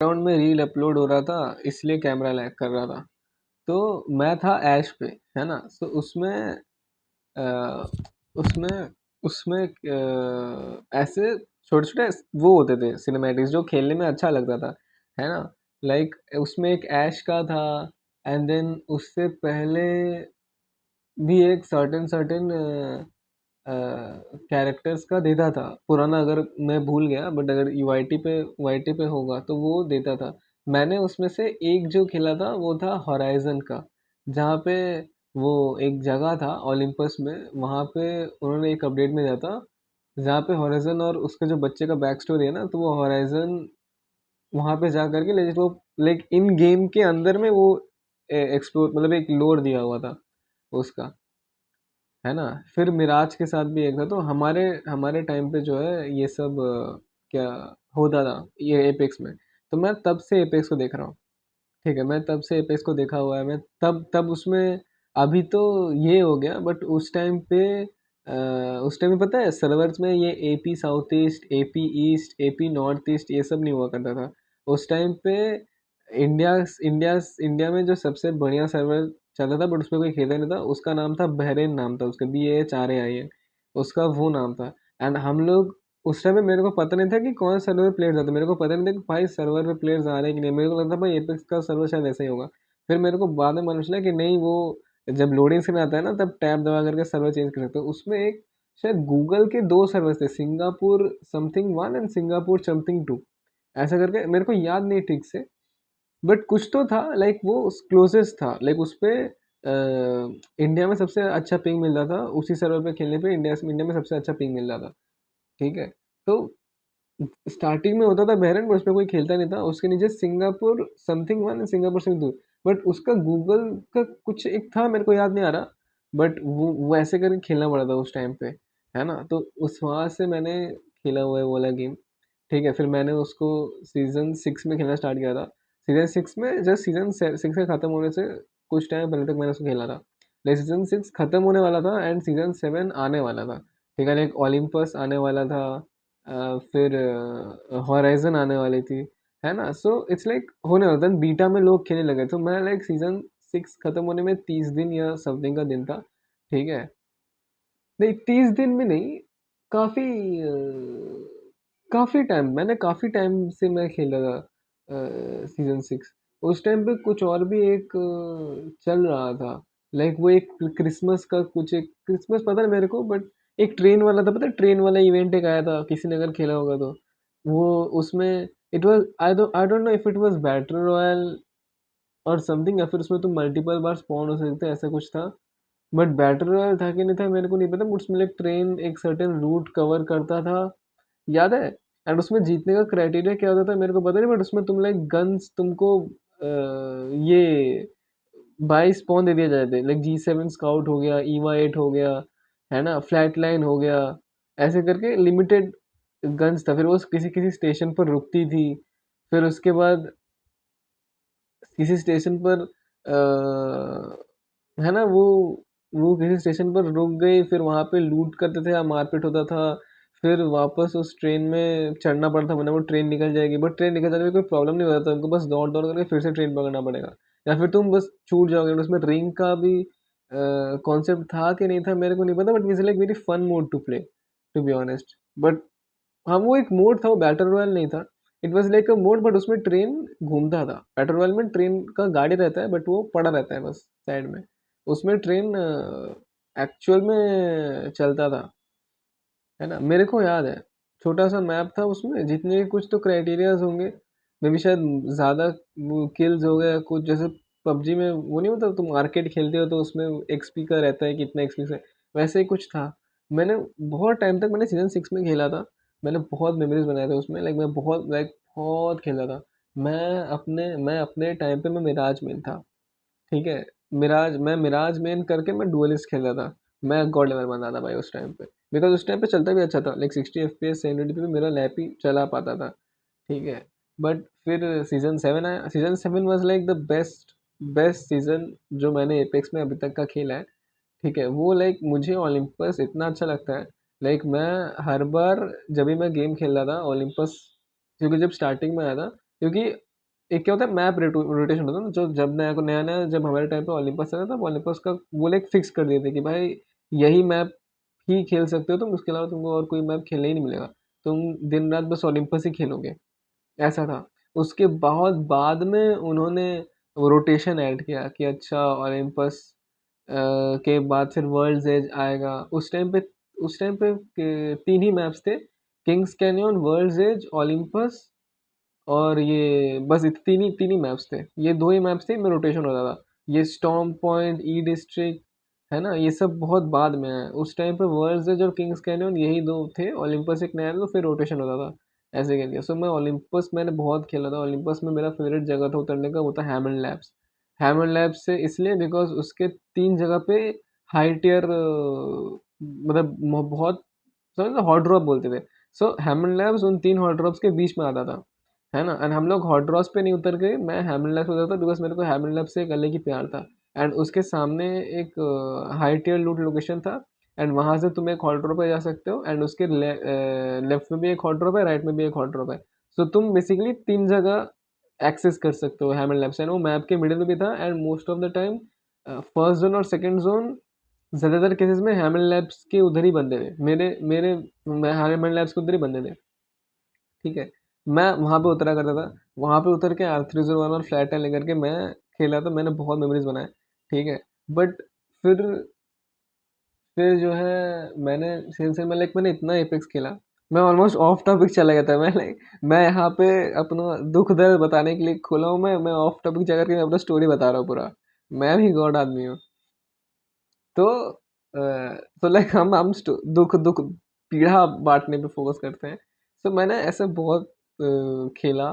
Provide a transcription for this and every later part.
Background में reel upload हो रहा था इसलिए कैमरा लैग कर रहा था। तो मैं था ऐश पे, है ना? तो उसमें अ, उसमें उसमें ऐसे छोटे-छोटे वो होते थे सिनेमैटिक्स जो खेलने में अच्छा लगता था, है ना? लाइक उसमें एक ऐश का था एंड देन उससे पहले भी एक सर्टेन सर्टेन कैरेक्टर्स का देता था। पुराना अगर मैं भूल गया बट अगर वाईटी पे होगा तो वो देता था। मैंने उसमें से एक जो खेला था वो था होराइज़न का, जहाँ पे वो एक जगह था ओलंपस में, वहाँ पे उन्होंने एक अपडेट में दिया था, जहाँ पे होराइज़न और उसके जो बच्चे का बैक स्टोरी है ना, तो वो होराइज़न वहाँ पे जा कर के लेजिट वो लाइक इन गेम के अंदर में वो एक्सप्लोर मतलब एक लोड दिया हुआ था उसका, है ना? फिर मिराज के साथ भी एक था, तो हमारे हमारे टाइम पे जो है ये सब क्या होता था ये एपेक्स में। तो मैं तब से एपेक्स को देख रहा हूँ, ठीक है? मैं तब से एपेक्स को देखा हुआ है। मैं तब तब उसमें अभी तो ये हो गया बट उस टाइम पे पता है सर्वर्स में ये AP south east, AP east, AP north east ये सब नहीं हुआ करता था। उस टाइम पे इंडिया इंडिया इंडिया में जो सबसे बढ़िया सर्वर चल रहा था बट उसमें कोई खेला नहीं था, उसका नाम था बहरेन, नाम था उसका BAHRAIN, उसका वो नाम था। एंड हम लोग उस टाइम पे मेरे को पता नहीं था कि कौन सर्वर पे प्लेयर्स आते, मेरे को पता नहीं था कि भाई सर्वर पे प्लेयर्स आ रहे हैं कि नहीं, मेरे को लगता था भाई एपेक्स का सर्वर शायद ऐसा ही होगा। फिर मेरे को बाद में मालूम चला कि नहीं, वो जब लोडिंग स्क्रीन आता है ना तब टैब दबा करके सर्वर चेंज कर सकते हो। उसमें एक शायद गूगल के दो सर्वर थे, Singapore something one and Singapore something two, ऐसा करके मेरे को याद नहीं ठीक से, बट कुछ तो था लाइक वो क्लोजेस्ट था लाइक उस पे इंडिया में सबसे अच्छा पिंग मिल रहा था उसी सर्वर पे खेलने पे, इंडिया में सबसे अच्छा पिंग मिल रहा था, ठीक है? तो स्टार्टिंग में होता था बहरन, पर उसमें कोई खेलता नहीं था। उसके नीचे Singapore something one, Singapore something two, but उसका गूगल का कुछ एक था, मेरे को याद नहीं आ रहा, बट वो ऐसे करके खेलना पड़ा था उस टाइम पे, है ना? तो उस वहाँ से मैंने खेला हुआ है वो वाला गेम, ठीक है? फिर मैंने उसको सीज़न 6 में खेलना स्टार्ट किया था। सीज़न 6 में जस्ट सीज़न 6 के ख़त्म होने से कुछ टाइम पहले तक मैंने उसको खेला था। लाइक सीज़न 6 ख़त्म होने वाला था एंड सीज़न 7 आने वाला था, ठीक है? लाइक ओलंपस आने वाला था, फिर हॉराइज़न आने वाली थी, है ना? सो इट्स लाइक होने वाला था, बीटा में लोग खेलने लगे। तो मैं लाइक सीज़न 6 ख़त्म होने में 30 दिन या समथिंग का दिन था, ठीक है? नहीं 30 दिन भी नहीं, काफ़ी काफ़ी टाइम, मैंने काफ़ी टाइम से मैं खेल रहा था सीज़न 6। उस टाइम पे कुछ और भी एक चल रहा था, लाइक वो एक क्रिसमस का कुछ, एक क्रिसमस पता नहीं मेरे को, बट एक ट्रेन वाला था, पता है ट्रेन वाला इवेंट एक आया था, किसी ने अगर खेला होगा तो। वो उसमें it was I don't know if it was battle royal और समथिंग, या फिर उसमें तुम मल्टीपल बार स्पॉन हो सकते थे, ऐसा कुछ था। बट बैटल रॉयल था कि नहीं था मेरे को नहीं पता, बट उसमें एक ट्रेन एक सर्टेन रूट कवर करता था, याद है? एंड उसमें जीतने का क्राइटेरिया क्या होता था मेरे को पता नहीं, बट उसमें तुम लाइक गन्स तुमको ये बाई स्पॉन दे दिए जाते थे, लाइक G7 स्काउट हो गया, ईवा 8 हो गया, है ना? फ्लैट लाइन हो गया, ऐसे करके लिमिटेड गन्स था। फिर वो किसी किसी स्टेशन पर रुकती थी, फिर उसके बाद किसी स्टेशन पर है ना वो किसी स्टेशन पर रुक गई, फिर वहाँ पे लूट करते थे या मारपीट होता था, फिर वापस उस ट्रेन में चढ़ना पड़ता था, वरना वो ट्रेन निकल जाएगी, बट ट्रेन निकल जाने में कोई प्रॉब्लम नहीं होता था, तुमको बस दौड़ दौड़ करके फिर से ट्रेन पकड़ना पड़ेगा, या फिर तुम बस छूट जाओगे। उसमें रिंग का भी कॉन्सेप्ट था कि नहीं था मेरे को नहीं पता, but it's like very fun mode to play, to be honest. But हाँ, वो एक मोड था, वो बैटल रॉयल नहीं था। It was like a mode, but उसमें ट्रेन घूमता था। बैटल रॉयल में ट्रेन का गाड़ी रहता है बट वो पड़ा रहता है बस साइड में। उसमें ट्रेन एक्चुअल में चलता था, है ना? मेरे को याद है, छोटा-सा मैप था उसमें, जितने कुछ तो क्राइटेरियाज़ होंगे, मे बी शायद ज़्यादा वो किल्स हो गए कुछ, जैसे पबजी में वो नहीं होता तुम आर्केड खेलते हो तो उसमें एक्सपी का रहता है कितना एक्सपी से, वैसे ही कुछ था। मैंने बहुत टाइम तक मैंने सीज़न 6 में खेला था। मैंने बहुत मेमोरीज़ बनाए थे उसमें, लाइक बहुत खेला था। मैं अपने टाइम पे मैं मिराज मेन था, ठीक है? मिराज मेन करके मैं डुएलिस्ट खेल रहा था। मैं गॉड लेवल बन रहा था भाई उस टाइम पे। बिकॉज़ उस टाइम पे चलता भी अच्छा था। लाइक 60 एफपीएस 720p पे मेरा लैप ही चला पाता था, ठीक है? बट फिर सीज़न 7 आया। Season 7 was like the best best season जो मैंने एपेक्स में अभी तक का खेला है, ठीक है? वो लाइक मुझे ओलंपस इतना अच्छा लगता है। लाइक मैं हर बार जब भी मैं गेम खेल रहा था ओलंपस, क्योंकि जब स्टार्टिंग में आया था, क्योंकि एक क्या होता है मैप रोटेशन होता है ना, जो जब नया नया जब हमारे टाइम पे ओलंपस आया था, तब ओलंपस का वो लाइक फिक्स कर दिए थे कि भाई यही मैप ही खेल सकते हो तुम, उसके अलावा तुमको और कोई मैप खेलने ही नहीं मिलेगा, तुम दिन रात बस ओलंपस ही खेलोगे, ऐसा था। उसके बहुत बाद में उन्होंने रोटेशन ऐड किया कि अच्छा ओलंपस के बाद फिर वर्ल्ड्स एज आएगा। उस टाइम पे तीन ही मैप्स थे, Kings Canyon, World's Edge, Olympus, और ये बस तीन ही मैप्स थे, ये दो ही मैप्स थे, इनमें रोटेशन होता था। ये स्टॉर्म पॉइंट, ई डिस्ट्रिक्ट, है ना, ये सब बहुत बाद में है। उस टाइम पे वर्ल्ड्स एज और किंग्स कैनियन यही दो थे, ओलंपस एक नया था, तो फिर रोटेशन होता था ऐसे करके। सो मैं ओलंपस मैंने बहुत खेला था। ओलंपस में मेरा फेवरेट जगह था उतरने का, वो था हैमंड लैब्स। हैमंड लैब्स से इसलिए बिकॉज उसके तीन जगह पे हाई टियर, मतलब बहुत समझ, हॉट ड्रॉप बोलते थे। सो हैमंड लैब्स उन तीन हॉट ड्रॉप्स के बीच में आता था, है ना। एंड हम लोग हॉट ड्रॉप्स पे नहीं उतर गए, मैं हैमंड लैब्स उतरता बिकॉज मेरे को हैमंड लैब्स से एक अलग ही प्यार था। एंड उसके सामने एक हाई टियर लूट लोकेशन था, एंड वहां से तुम एक हॉट ड्रॉप पे जा सकते हो, एंड उसके लेफ्ट में भी एक हॉट ड्रॉप है, राइट में भी एक हॉट ड्रॉप है। सो तुम बेसिकली तीन जगह एक्सेस कर सकते हो हैमंड लैब्स, एंड वो मैप के मिडिल में भी था। And most of the time first zone और सेकंड जोन ज्यादातर केसेस में हैमंड लैब्स के उधर ही बंदे थे, मेरे मेरे मैं हैमंड लैब्स के उधर ही बंदे थे, ठीक है। मैं वहाँ पे उतरा करता था, वहाँ पे उतर के R301 फ्लैट टेन लेकर के मैं खेला, तो मैंने बहुत मेमोरीज बनाए, ठीक है। बट फिर फिर जो है मैंने सीजन में लाइक मैंने इतना एपेक्स खेला, मैं ऑलमोस्ट ऑफ टॉपिक चला गया था। मैं लाइक मैं यहाँ पे अपना दुख दर्द बताने के लिए खोला हूँ, मैं ऑफ टॉपिक जाकर के अपना स्टोरी बता रहा हूँ पूरा। मैं भी गॉड आदमी हूँ। तो लाइक हम दुख दुख पीड़ा बांटने पे फोकस करते हैं। तो मैंने ऐसे बहुत खेला,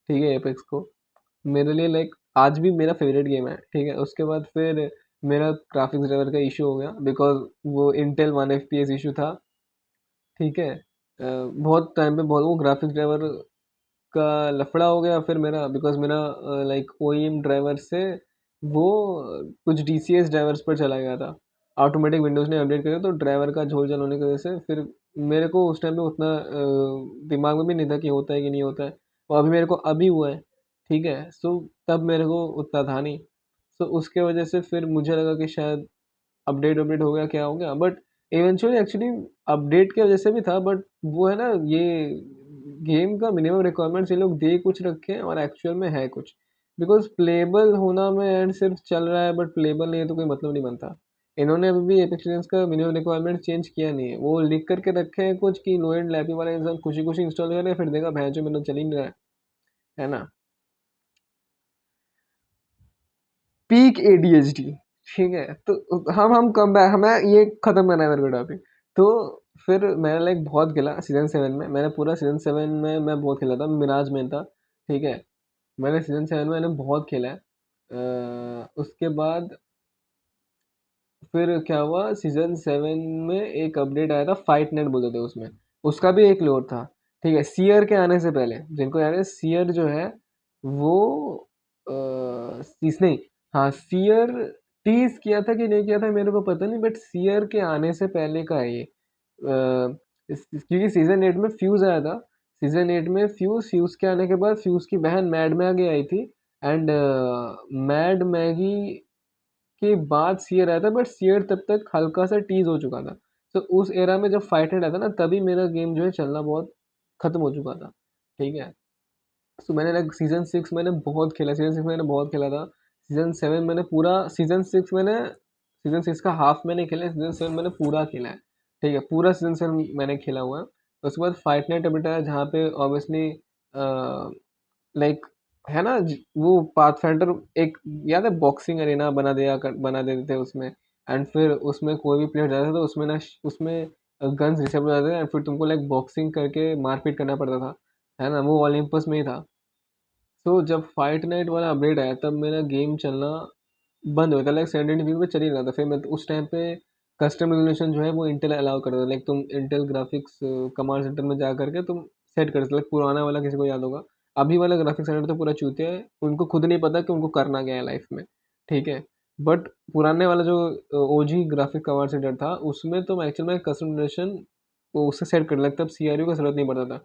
ठीक है, एपेक्स को। मेरे लिए लाइक आज भी मेरा फेवरेट गेम है, ठीक है। उसके बाद फिर मेरा ग्राफिक्स ड्राइवर का इशू हो गया बिकॉज वो इंटेल 1 FPS इशू था, ठीक है। बहुत टाइम पे बहुत वो ग्राफिक्स ड्राइवर का लफड़ा हो गया फिर मेरा, बिकॉज मेरा लाइक OEM ड्राइवर से वो कुछ DCS ड्राइवर्स पर चला गया था। ऑटोमेटिक विंडोज ने अपडेट किया, तो ड्राइवर का झोल झाल होने की वजह से फिर मेरे को उस टाइम पे उतना दिमाग में भी नहीं था कि होता है कि नहीं होता है। और अभी मेरे को अभी हुआ है, ठीक है। सो तब मेरे को उतना था नहीं। सो उसके वजह से फिर मुझे लगा कि शायद अपडेट अपडेट हो गया, क्या हो गया, बट इवेंचुअली एक्चुअली अपडेट की वजह से भी था। बट वो है ना, ये गेम का मिनिमम रिक्वायरमेंट्स ये लोग दे कुछ रखे हैं और एक्चुअल में है कुछ। बिकॉज प्लेबल होना में एंड सिर्फ चल रहा है, बट प्लेबल नहीं है तो कोई मतलब नहीं बनता। इन्होंने अभी भी एपेक्स लेजेंड्स का मिनिमम रिक्वायरमेंट चेंज किया नहीं है, वो लिख करके रखे हैं कुछ कि लो एंड लैपी वाला इंसान खुशी खुशी इंस्टॉल करे, फिर देखा भैंस जो मैंने चल ही नहीं रहा है ना। पीक ADHD, ठीक है। तो हम कम बैक, हमें ये खत्म करना है मेरे को टॉपिक। तो फिर मैंने लाइक बहुत खेला सीजन 7 में, मैंने पूरा सीजन 7 में मैं बहुत खेला था, मिराज में था, ठीक है। मैंने सीजन 7 में मैंने बहुत खेला है। उसके बाद फिर क्या हुआ, सीजन 7 में एक अपडेट आया था, फाइट नेट बोलते थे उसमें। उसका भी एक लोड था, ठीक है। सीयर के आने से पहले, जिनको याद है सीयर जो है वो सीस नहीं, हाँ सीयर टीज किया था कि नहीं किया था मेरे को पता नहीं, बट सीयर के आने से पहले का है ये। क्योंकि सीजन 8 में फ्यूज आया था। सीजन 8 में फ्यूज के आने के बाद फ्यूज की बहन मैड मैगी आई थी। एंड मैड मैगी के बाद सीयर आया था, बट सीयर तब तक हल्का सा टीज हो चुका था। तो उस एरा में जब फाइट नेट आया था ना, तभी मेरा गेम जो है चलना बहुत खत्म हो चुका था, ठीक है। तो मैंने लाइक सीजन 6 मैंने बहुत खेला, सीजन 6 मैंने बहुत खेला था। सीजन 7 मैंने पूरा, सीजन 6 का हाफ मैंने खेला है, सीजन 7 मैंने पूरा खेला है, ठीक है। पूरा सीजन 7 मैंने खेला हुआ है। उसके बाद फाइट नाइट अपडेट आया, जहाँ पे ऑब्वियसली लाइक है ना, वो पाथफाइंडर एक, याद है बॉक्सिंग अरेना बना देते थे उसमें। एंड फिर उसमें कोई भी प्लेयर जाता था तो उसमें ना, उसमें गन्स डिसेबल हो जाते थे, एंड फिर तुमको लाइक बॉक्सिंग करके मारपीट करना पड़ता था, है ना। वो ओलंपस में ही था। तो जब फाइट नाइट वाला अपडेट आया, तब मेरा गेम चलना बंद हो गया था, लाइक 720 पे चल ही रहा था। फिर मैं उस टाइम पे कस्टम रेजोल्यूशन जो है वो इंटेल अलाउ करता था, लाइक तुम इंटेल ग्राफिक्स कमांड सेंटर में जा करके तुम सेट कर सकते, लाइक पुराना वाला किसी को याद होगा। अभी वाला ग्राफिक्स सेंटर तो पूरा चूतिया है, उनको खुद नहीं पता कि उनको करना क्या है लाइफ में, ठीक है। बट पुराने वाला जो OG ग्राफिक कमांड सेंटर था, उसमें तुम एक्चुअल में कस्टम रेजोल्यूशन वो उससे सेट कर, लाइक तब CRU का जरूरत नहीं पड़ता था।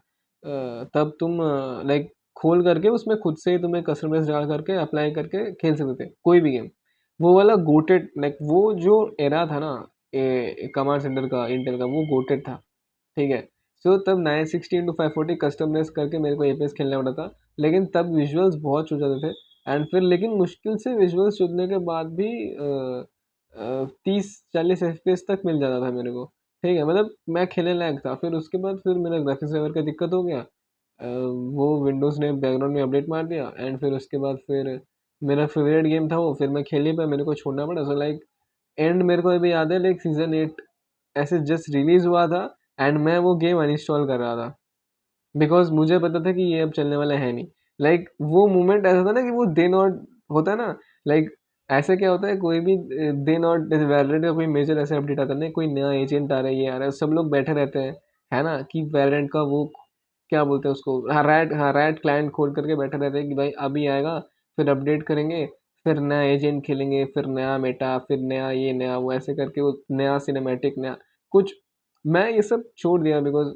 तब तुम लाइक खोल करके उसमें खुद से ही तुम्हें कस्टमाइज डाल करके अप्लाई करके खेल सकते थे कोई भी गेम। वो वाला गोटेड, लाइक वो जो एरा था ना कमांड सेंटर का इंटेल का, वो गोटेड था। ठीक है। सो तब 960x540 कस्टमाइज करके मेरे को एपीएस खेलना पड़ा था। लेकिन तब विजुअल्स बहुत छूट जाते थे। एंड फिर लेकिन मुश्किल से विजुअल्स छूटने के बाद भी 30-40 FPS तक मिल जाता था मेरे को। ठीक है, मतलब मैं खेलने लायक था। फिर उसके बाद फिर मेरा ग्राफिक्स ड्राइवर का दिक्कत हो गया। वो विंडोज़ ने बैकग्राउंड में अपडेट मार दिया। एंड फिर उसके बाद फिर मेरा फेवरेट गेम था वो, फिर मैं खेल नहीं पाया, मेरे को छोड़ना पड़ा। सो लाइक एंड मेरे को अभी याद है, लाइक सीजन 8 ऐसे जस्ट रिलीज हुआ था एंड मैं वो गेम अनइंस्टॉल कर रहा था बिकॉज मुझे पता था कि ये अब चलने वाला है नहीं। लाइक वो मोमेंट ऐसा था ना कि वो डे नॉट होता है ना। लाइक ऐसे क्या होता है, कोई भी डे नॉट जैसे वैलोरेंट का कोई मेजर ऐसे अपडेट आता है ना, कोई नया एजेंट आ रहा है, ये आ रहा है, सब लोग बैठे रहते हैं, है ना, कि वैलोरेंट का वो क्या बोलते हैं उसको, हाँ रैट क्लाइंट खोल करके बैठे रहते हैं कि भाई अभी आएगा, फिर अपडेट करेंगे, फिर नया एजेंट खेलेंगे, फिर नया मेटा, फिर नया ये नया वो, ऐसे करके वो नया सिनेमैटिक नया कुछ। मैं ये सब छोड़ दिया बिकॉज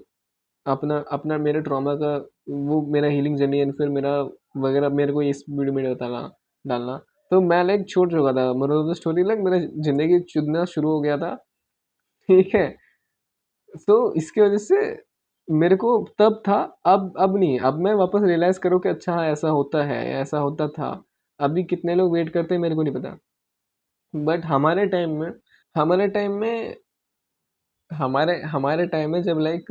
अपना अपना मेरे ट्रॉमा का वो मेरा हीलिंग जर्नी है, फिर मेरा वगैरह मेरे को इस वीडियो में डालना डालना तो मैं लाइक छोड़ चुका था। मतलब स्टोरी लाइक मेरा जिंदगी चुनना शुरू हो गया था। ठीक है। तो इसकी वजह से मेरे को तब था, अब नहीं, अब मैं वापस रियलाइज करूँ कि अच्छा हाँ ऐसा होता है, ऐसा होता था। अभी कितने लोग वेट करते हैं मेरे को नहीं पता। बट हमारे टाइम में हमारे हमारे टाइम में जब लाइक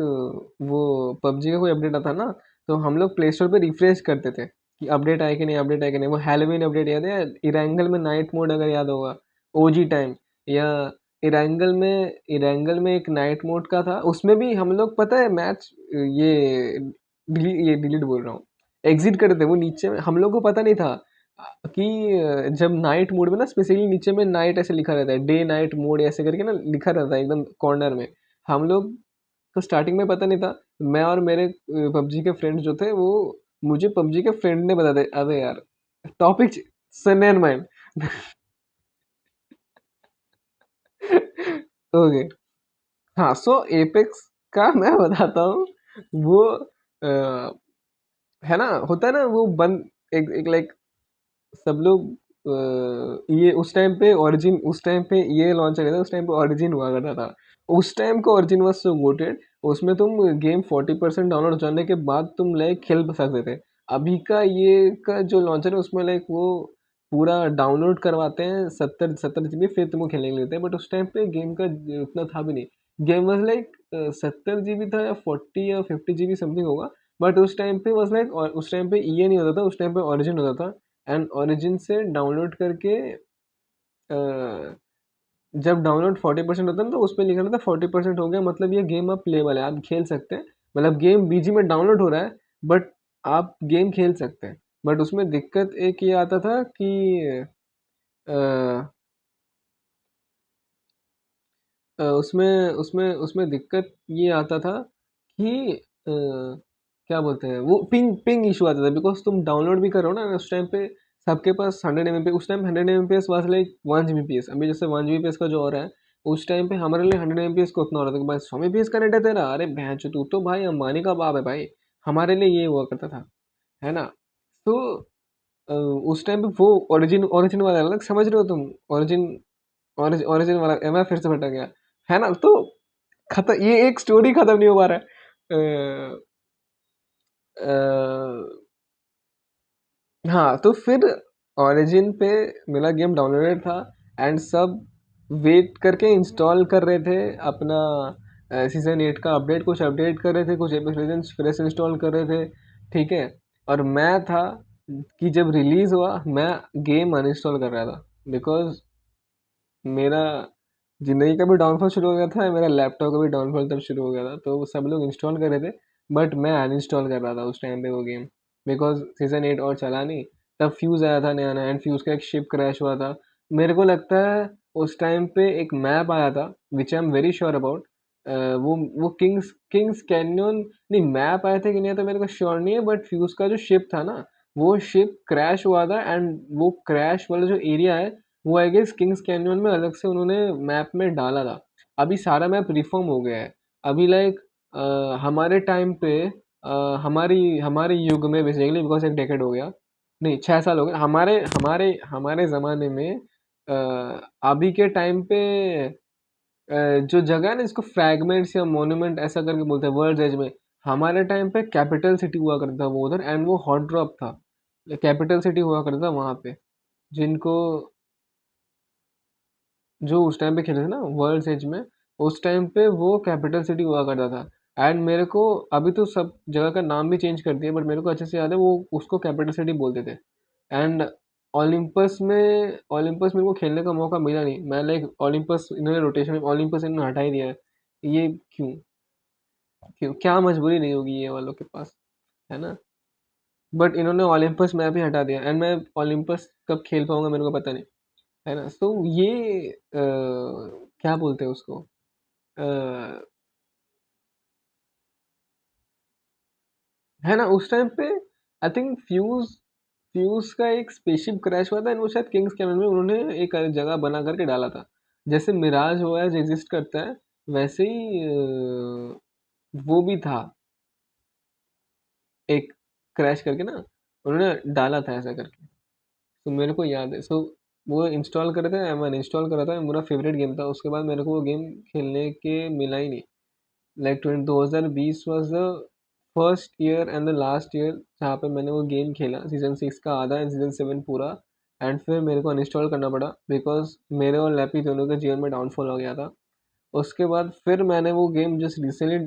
वो पबजी का कोई अपडेट आता ना, तो हम लोग प्ले स्टोर पे रिफ्रेश करते थे कि अपडेट आए कि नहीं, अपडेट आए कि नहीं। वो हैलोवीन अपडेट याद है, इरेंगल में नाइट मोड अगर याद होगा, ओजी टाइम। या इरेंगल में एक नाइट मोड का था, उसमें भी हम लोग पता है मैच ये डिलीट बोल रहा हूँ, एग्जिट करते थे। वो नीचे में हम लोग को पता नहीं था कि जब नाइट मोड में ना स्पेशली नीचे में नाइट ऐसे लिखा रहता है, डे नाइट मोड ऐसे करके ना लिखा रहता है एकदम कॉर्नर में। हम लोग को स्टार्टिंग में पता नहीं था। मैं और मेरे पबजी के फ्रेंड्स जो थे वो, मुझे पबजी के फ्रेंड ने बता दे, अबे यार टॉपिक सनेन माइंड। ओके। हाँ, सो एपेक्स का मैं बताता हूँ। वो है ना, होता है ना वो बंद, एक लाइक सब लोग ये उस टाइम पे ओरिजिन, उस टाइम पे ये लॉन्च किया था, उस टाइम पे ओरिजिन हुआ करता था। उस टाइम का ओरिजिन वाज सो गोटेड। उसमें तुम गेम 40% डाउनलोड हो जाने के बाद तुम लाइक खेल सकते थे। अभी का ये का जो लॉन्चर है उसमें लाइक वो पूरा डाउनलोड करवाते हैं 70-70 GB, फिर तुमको खेलने के लिए देते हैं। बट उस टाइम पे गेम का उतना था भी नहीं। गेम वाज लाइक 70 GB था, या 40 या 50 GB समथिंग होगा। बट उस टाइम पे वॉज लाइक, उस टाइम पे ये नहीं होता था, उस टाइम पे ओरिजिन होता था। एंड ओरिजिन से डाउनलोड करके जब डाउनलोड 40% होता है ना, तो उस पर लिखा रहता है 40% हो गया, मतलब ये गेम अब प्लेबल है, आप खेल सकते हैं। मतलब गेम बीजी में डाउनलोड हो रहा है, बट आप गेम खेल सकते हैं। बट उसमें दिक्कत एक ये आता था कि अ, उसमें उसमें उसमें दिक्कत ये आता था कि क्या बोलते हैं, वो पिंग पिंग इशू आता था। बिकॉज तुम डाउनलोड भी करो ना उस टाइम पे, सबके पास 100 MB, उस time 100 MB was like 1 GB। अभी जैसे 1 GB का जो हो रहा है, उस टाइम पे हमारे लिए 100 MB को उतना हो रहा था कि भाई 100 MB का नेट है तेरा, अरे भैंस तू तो भाई अंबानी का बाप है भाई। हमारे लिए ये हुआ करता था, है ना। तो उस टाइम पे वो ओरिजिन ओरिजिन वाला अलग समझ रहे हो तुम, ओरिजिन ओरिजिन वाला मैं फिर से भटक गया, है ना। तो खत्म, ये एक स्टोरी खत्म नहीं हो पा रहा है। हाँ, तो फिर ओरिजिन पे मेरा गेम डाउनलोडेड था। एंड सब वेट करके इंस्टॉल कर रहे थे अपना सीजन 8 का अपडेट, कुछ अपडेट कर रहे थे, कुछ एपिसोड फ्रेश इंस्टॉल कर रहे थे। ठीक है। और मैं था कि जब रिलीज हुआ मैं गेम अनइंस्टॉल कर रहा था बिकॉज मेरा ज़िंदगी का भी डाउनफॉल शुरू हो गया था, मेरा लैपटॉप का भी डाउनफॉल तब शुरू हो गया था। तो वो सब लोग इंस्टॉल कर रहे थे, बट मैं अनइंस्टॉल कर रहा था उस टाइम पे वो गेम, बिकॉज सीजन 8 और चला नहीं। तब फ्यूज़ आया था नया नया, एंड फ्यूज़ का एक शिप क्रैश हुआ था। मेरे को लगता है उस टाइम पे एक मैप आया था which I am very sure about. वो किंग्स कैनियन, नहीं मैप आया था कि नहीं आया था मेरे को श्योर नहीं है। बट फ्यूज़ का जो शिप था ना, वो शिप क्रैश हुआ था। एंड वो क्रैश वाला जो एरिया है, वो आई गेस किंग्स कैनियन में अलग से उन्होंने मैप में डाला था। अभी सारा मैप रिफॉर्म हो गया है। अभी लाइक हमारे टाइम पे हमारी हमारे युग में बेसिकली, बिकॉज एक डेकेड हो गया, नहीं 6 साल हो गए हमारे हमारे हमारे ज़माने में। अभी के टाइम पे जो जगह है ना, इसको फ्रैगमेंट्स या मोन्यूमेंट ऐसा करके बोलते हैं वर्ल्ड एज में। हमारे टाइम पे कैपिटल सिटी हुआ करता था वो उधर, एंड वो हॉट ड्रॉप था, कैपिटल सिटी हुआ करता था वहाँ पे, जिनको जो उस टाइम पे खेले थे ना वर्ल्ड एज में, उस टाइम पे वो कैपिटल सिटी हुआ करता था। एंड मेरे को अभी तो सब जगह का नाम भी चेंज कर दिया, बट मेरे को अच्छे से याद है वो उसको कैपिटल सिटी बोलते थे। एंड ओलंपस मेरे को खेलने का मौका मिला नहीं। मैं लाइक ओलंपस इन्होंने रोटेशन में ओलंपस इन्होंने हटा ही दिया है। ये क्यों? क्यों? क्या मजबूरी नहीं होगी ये वालों के पास, है ना? बट इन्होंने ओलंपस मैप ही हटा दिया, एंड मैं ओलंपस कब खेल पाऊंगा मेरे को पता नहीं, है ना? सो ये क्या बोलते हैं उसको, अ, है ना? उस टाइम पे आई थिंक फ्यूज फ्यूज का एक स्पेसशिप क्रैश हुआ था, एंड वो शायद किंग्स कैमन में उन्होंने एक जगह बना करके डाला था। जैसे मिराज ओएस एग्जिस्ट करता है, वैसे ही वो भी था एक, क्रैश करके ना उन्होंने डाला था ऐसा करके। तो मेरे को याद है। सो वो इंस्टॉल करे थे, मैंने इंस्टॉल करा था, मेरा फेवरेट गेम था। उसके बाद मेरे को वो गेम खेलने के मिला ही नहीं। Like 2020 was the first year and the last year जहाँ पे मैंने वो गेम खेला, सीजन 6 का आधा एंड सीजन 7 पूरा। एंड फिर मेरे को अनइंस्टॉल करना पड़ा, बिकॉज मेरे और लैपी दोनों के जीवन में डाउनफॉल हो गया था। उसके बाद फिर मैंने वो गेम जस्ट रिसेंटली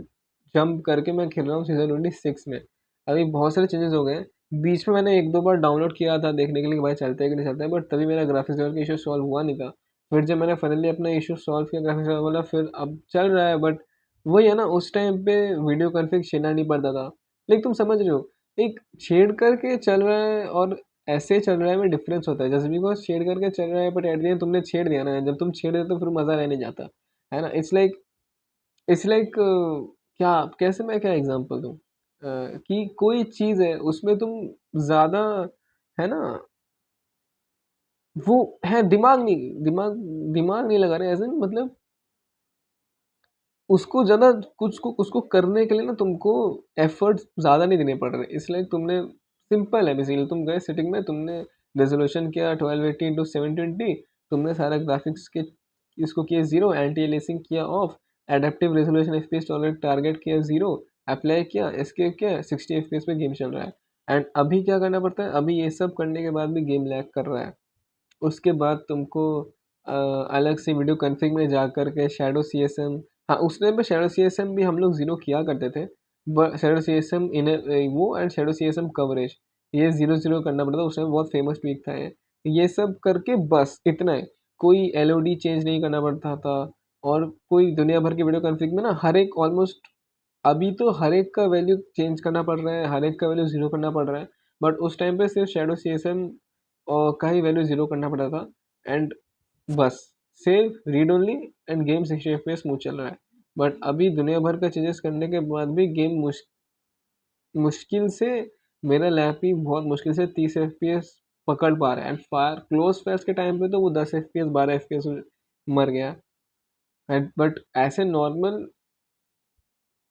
जंप करके मैं खेल रहा हूँ सीजन 26 में। अभी बहुत सारे चेंजेस हो गए हैं। बीच में मैंने एक दो बार डाउनलोड किया था देखने के लिए कि भाई चलता है कि नहीं चलता है, बट तभी मेरा ग्राफिक्स लेवल का इशू सॉल्व हुआ नहीं था। फिर जब मैंने फाइनली अपना इशू सॉल्व किया ग्राफिक्स लेवल वाला, फिर अब चल रहा है। बट वही है ना, उस टाइम पे वीडियो कॉन्फ़िग छेड़ना नहीं पड़ता था। लेकिन तुम समझ रहे हो, एक छेड़ करके चल रहा है और ऐसे चल रहा है में डिफरेंस होता है। जस्ट बिकॉज छेड़ करके चल रहा है, बट एट द एंड तुमने छेड़ दिया ना, जब तुम छेड़ देते तो फिर मज़ा रहने जाता, है ना? इट्स लाइक क्या, कैसे मैं क्या एग्जांपल दूं, कि कोई चीज़ है उसमें तुम ज़्यादा, है ना, वो है दिमाग नहीं लगा रहे, एज इन मतलब उसको ज़्यादा कुछ को उसको करने के लिए ना तुमको एफर्ट्स ज़्यादा नहीं देने पड़ रहे। इसलिए तुमने सिंपल है बेसिकली, तुम गए सेटिंग में, तुमने रेजोल्यूशन किया 1280 x 720, तुमने सारा ग्राफिक्स के इसको किया ज़ीरो, एंटी एलियासिंग किया of, adaptive resolution FPS tolerate target किया ज़ीरो, अप्लाई किया, एस्केप किया, 60 एफपीएस पे गेम चल रहा है। एंड अभी क्या करना पड़ता है, अभी ये सब करने के बाद भी गेम लैग कर रहा है। उसके बाद तुमको अलग से वीडियो कॉन्फ़िग में जा कर के शैडो सी एस एम, हाँ उस टाइम पे शैडो सी एस एम भी हम लोग ज़ीरो किया करते थे। But shadow C S M इन वो and shadow C S M coverage, ये ज़ीरो ज़ीरो करना पड़ता था। उस टाइम बहुत फेमस ट्वीक था ये सब करके बस इतना है। कोई एल ओ डी चेंज नहीं करना पड़ता था, और कोई दुनिया भर के वीडियो कॉन्फ़िग में ना हर एक ऑलमोस्ट, अभी तो हर एक का वैल्यू चेंज करना पड़ रहा है, हर एक का वैल्यू ज़ीरो करना पड़ रहा है। बट उस टाइम पे सिर्फ शैडो सी एस एम का ही वैल्यू ज़ीरो करना पड़ा था। एंड बस save read only, end game 60 F smooth चल रहा है। बट अभी दुनिया भर का चेंजेस करने के बाद भी गेम मुश्किल से, मेरा लैप ही बहुत मुश्किल से 30 एफ पकड़ पा रहा है। एंड फायर क्लोज फायर्स के टाइम पे तो वो 10 एफ 12 एफ मर गया। एंड बट ऐसे नॉर्मल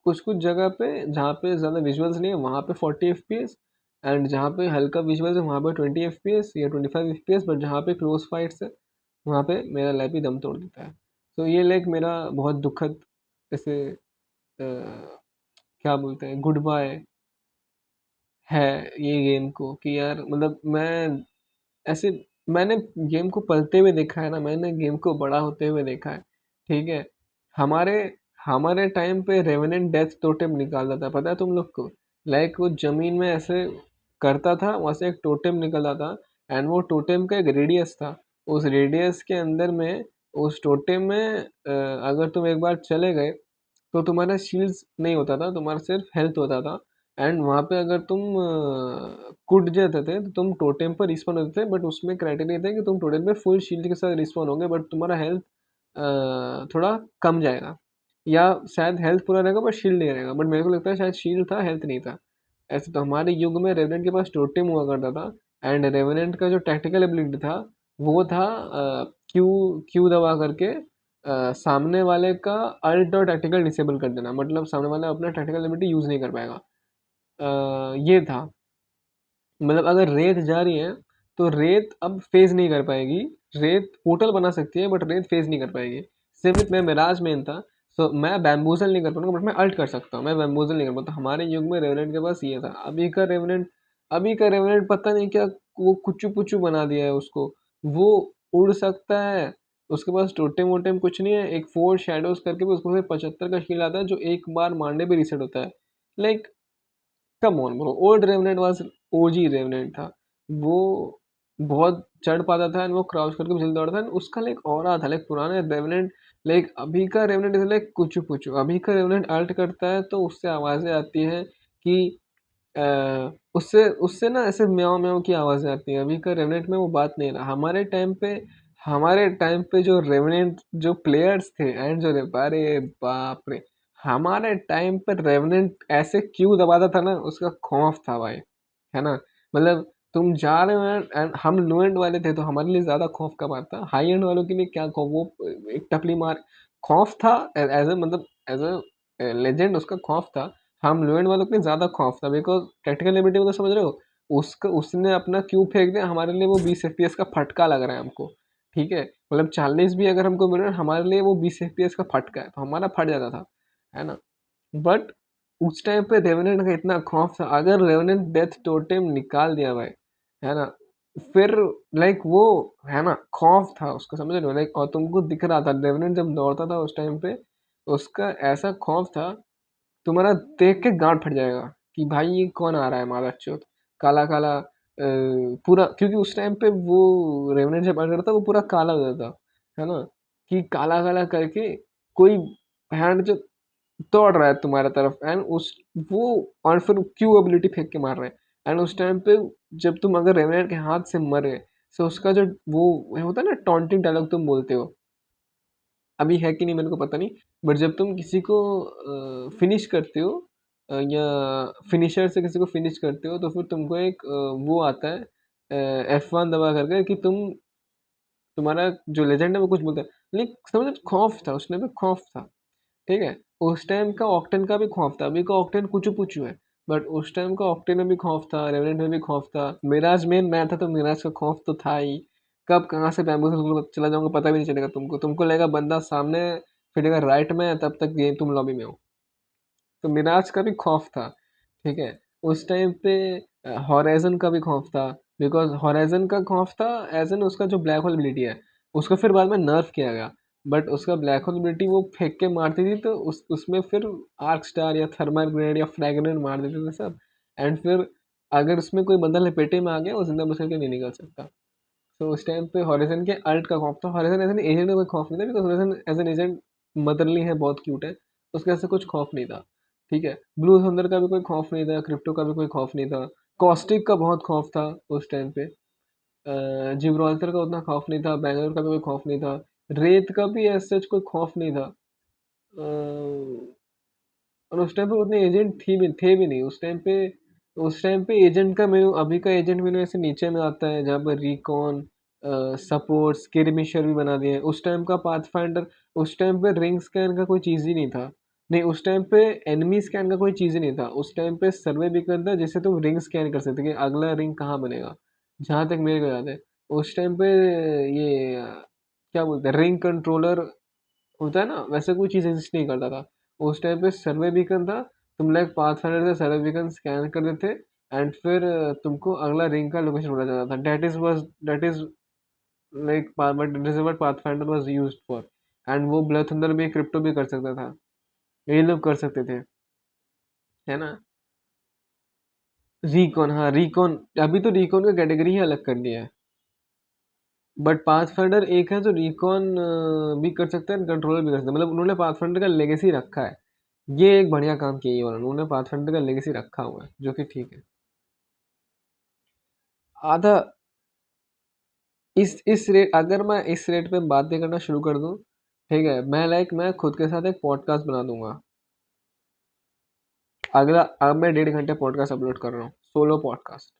कुछ कुछ जगह पे जहाँ पे ज़्यादा विजुअल्स नहीं है वहाँ पे 40 एफ, एंड जहाँ पे हल्का विजुअल्स है वहाँ पे 20 एफ या 25 एफ। बट जहाँ पे क्लोज फाइट्स है वहाँ पे मेरा लैप ही दम तोड़ देता है। तो ये लाइक मेरा बहुत दुखद ऐसे क्या बोलते हैं, गुड बाय है ये गेम को, कि यार मतलब मैं ऐसे, मैंने गेम को पलते हुए देखा है ना, मैंने गेम को बड़ा होते हुए देखा है। ठीक है, हमारे हमारे टाइम पे रेवेनेंट डेथ टोटेम निकालता था, पता है तुम लोग को? लाइक वो जमीन में ऐसे करता था, वहां से एक टोटेम निकलता था। एंड वो टोटेम का एक रेडियस था। उस रेडियस के अंदर में, उस टोटेम में अगर तुम एक बार चले गए तो तुम्हारा शील्ड्स नहीं होता था, तुम्हारा सिर्फ हेल्थ होता था। एंड वहाँ पे अगर तुम कूद जाते थे तो तुम टोटेम पर रिस्पॉन होते थे, बट उसमें क्राइटेरिया था कि तुम टोटेम पे फुल शील्ड के साथ रिस्पॉन होगे, बट तुम्हारा हेल्थ थोड़ा कम जाएगा, या शायद हेल्थ पूरा रहेगा बट शील्ड नहीं रहेगा। बट मेरे को लगता है शायद शील्ड था, हेल्थ नहीं था। ऐसे तो हमारे युग में रेवेनेंट के पास टोटेम हुआ करता था। एंड रेवेनेंट का जो टैक्टिकल एबिलिटी था वो था क्यू क्यू दबा करके सामने वाले का अल्ट और टैक्टिकल डिसेबल कर देना, मतलब सामने वाला अपना टैक्टिकल एबिलिटी यूज़ नहीं कर पाएगा। ये था, मतलब अगर रेत जा रही है तो रेत अब फेज नहीं कर पाएगी। रेत पोर्टल बना सकती है बट रेत फेज नहीं कर पाएगी। सिर्फ मैं मिराज मेन था, सो मैं बैम्बूजल नहीं कर पाऊंगा बट मैं अल्ट कर सकता हूँ, मैं बैम्बूजल नहीं कर पाता। हमारे युग में रेवनेंट के पास ये था। अभी का रेवनेंट पता नहीं क्या, वो कुचू पुचू बना दिया है उसको। वो उड़ सकता है, उसके पास टोटेम वोटेम कुछ नहीं है, एक फोर शेडोज करके भी उसको 75 का शील आता है जो एक बार मारने पे रीसेट होता है। Like come on bro, old Revenant was OG Revenant था। वो बहुत चढ़ पाता था एंड वो क्राउच करके भी जल्दी दौड़ता था and उसका लाइक ऑरा था। लाइक पुराने रेवनेंट, लाइक अभी का रेवनेंट इज लाइक कुछ पुचू। अभी का रेवनेंट अल्ट करता है तो उससे आवाजें आती हैं कि उससे उससे ना ऐसे म्याऊं म्याऊं की आवाजें आती हैं। अभी का रेवनेंट में वो बात नहीं रहा। हमारे टाइम पे जो रेवनेंट जो प्लेयर्स थे एंड जो अरे बाप रे, हमारे टाइम पर रेवनेंट ऐसे क्यों दबाता था ना, उसका खौफ था भाई, है ना। मतलब तुम जा रहे हो एंड हम लो एंड वाले थे तो हमारे लिए ज्यादा खौफ का बात था। हाई एंड वालों के लिए क्या खौफ, वो एक टपली मार खौफ था। एज ए मतलब एज ए लेजेंड उसका खौफ था। हम लो एंड वालों के लिए ज्यादा खौफ था बिकॉज टेक्निकल एबिलिटी को तो समझ रहे हो। उसका उसने अपना क्यों फेंक दिया, हमारे लिए वो 20 FPS का फटका लग रहा है हमको। ठीक है, मतलब 40 भी अगर हमको मिल रहा है, हमारे लिए वो 20 FPS का फटका है तो हमारा फट जाता था, है ना। बट उस टाइम पे रेवेनेंट का इतना खौफ था, अगर रेवेनेंट डेथ टोटेम निकाल दिया भाई, है ना, फिर लाइक वो, है ना, खौफ था उसका, समझ रहे हो। लाइक और तुमको दिख रहा था रेवेनेंट जब दौड़ता था उस टाइम पे, उसका ऐसा खौफ था, तुम्हारा देख के गांड फट जाएगा कि भाई ये कौन आ रहा है मारा चौथ, काला काला पूरा। क्योंकि उस टाइम पे वो रेवेनेंट जब अटैक करता वो पूरा काला हो जाता, है ना, कि काला काला करके कोई हैंड जो दौड़ रहा है तुम्हारे तरफ एंड उस वो, और फिर क्यू एबिलिटी फेंक के मार रहे हैं एंड उस टाइम पे जब तुम अगर रेवेनेंट के हाथ से मरे, तो उसका जो वो होता है ना टॉन्टिंग डायलॉग तुम बोलते हो, अभी है कि नहीं मेरे को पता नहीं, बट जब तुम किसी को फिनिश करते हो या फिनिशर से किसी को फिनिश करते हो तो फिर तुमको एक वो आता है F1 दबा करके कि तुम्हारा जो लेजेंड है वो कुछ बोलता है। लेकिन समझ, खौफ था उसने भी, खौफ था। ठीक है, उस टाइम का ऑक्टेन का भी खौफ था, अभी का ऑक्टेन कुछ पुचू है। बट उस टाइम का ऑक्टेन में भी खौफ था, रेवेनेंट में भी खौफ था, मिराज मेन मैं था तो मिराज का खौफ तो था ही। कब कहाँ से बैम्बू चला जाऊंगा पता भी नहीं चलेगा तुमको लगेगा बंदा सामने, फिर अगर राइट में है तब तक गेम तुम लॉबी में हो। तो मिराज का भी खौफ था। ठीक है, उस टाइम पे हॉराइजन का भी खौफ था, बिकॉज हॉराइजन का खौफ था एज एन उसका जो ब्लैक होल एबिलिटी है, उसको फिर बाद में नर्फ किया गया। बट उसका ब्लैक होल एबिलिटी वो फेंक के मारती थी तो उसमें फिर आर्क स्टार या थर्मल ग्रेनेड या फ्रैग ग्रेनेड मार देते थे सब। एंड फिर अगर उसमें कोई बंदा लपेटे में आ गया वो जिंदा बच के नहीं निकल सकता। तो उस टाइम पे हॉरिजन के अल्ट का खौफ था। हॉरिजन एज एन एजेंट का कोई खौफ नहीं था because Horizon as an agent motherly है, बहुत क्यूट है, उसके ऐसे कुछ खौफ नहीं था। ठीक है, ब्लू थंडर का भी कोई खौफ नहीं था, क्रिप्टो का भी कोई खौफ नहीं था, कॉस्टिक का बहुत खौफ था उस टाइम पे, जिब्राल्टर का उतना खौफ नहीं था, बैंगलोर का भी कोई खौफ नहीं था, रेत का भी ऐसा कोई खौफ नहीं था। और उस टाइम पे उतने एजेंट थे भी नहीं उस टाइम पे। उस टाइम पे एजेंट का मेनू, अभी का एजेंट मेनू ऐसे नीचे में आता है जहाँ पर रिकॉन, सपोर्ट, स्किरमिशर भी बना दिए हैं। उस टाइम का पाथफाइंडर, उस टाइम पे रिंग स्कैन का कोई चीज़ ही नहीं था। नहीं, उस टाइम पे एनिमी स्कैन का कोई चीज़ ही नहीं था। उस टाइम पे सर्वे भी करता जिससे तुम रिंग स्कैन कर सकते कि अगला रिंग कहाँ बनेगा। जहाँ तक मेरे को याद है उस टाइम पे ये क्या बोलते हैं, रिंग कंट्रोलर होता है ना, वैसे कोई चीज़ एग्जिस्ट नहीं करता था। उस टाइम पे सर्वे बीकन था, तुम लाइक पाथफाइंडर से सर्वे बीकन स्कैन कर देते एंड फिर तुमको अगला रिंग का लोकेशन पता चलता था। That is like but this is what pathfinder was used for. And वो ब्लड थंडर भी क्रिप्टो भी कर सकता था, ये लोग कर सकते थे, है ना। रिकॉन, हाँ रिकॉन, अभी तो रिकॉन का कैटेगरी ही अलग कर दिया है। बट पाथफाइंडर एक है जो रिकॉन भी कर सकता है, कंट्रोलर भी कर सकता है। मतलब उन्होंने पाथफाइंडर का लेगेसी रखा है। ये एक बढ़िया काम किया है उन्होंने पाथफाइंडर का लेगेसी रखा हुआ है जो कि ठीक है। आधा इस रेट, अगर मैं इस रेट पे बातें करना शुरू कर दूं, ठीक है, मैं खुद के साथ एक पॉडकास्ट बना दूंगा। अगला अब मैं 1.5 घंटे पॉडकास्ट अपलोड कर रहा हूँ, सोलो पॉडकास्ट।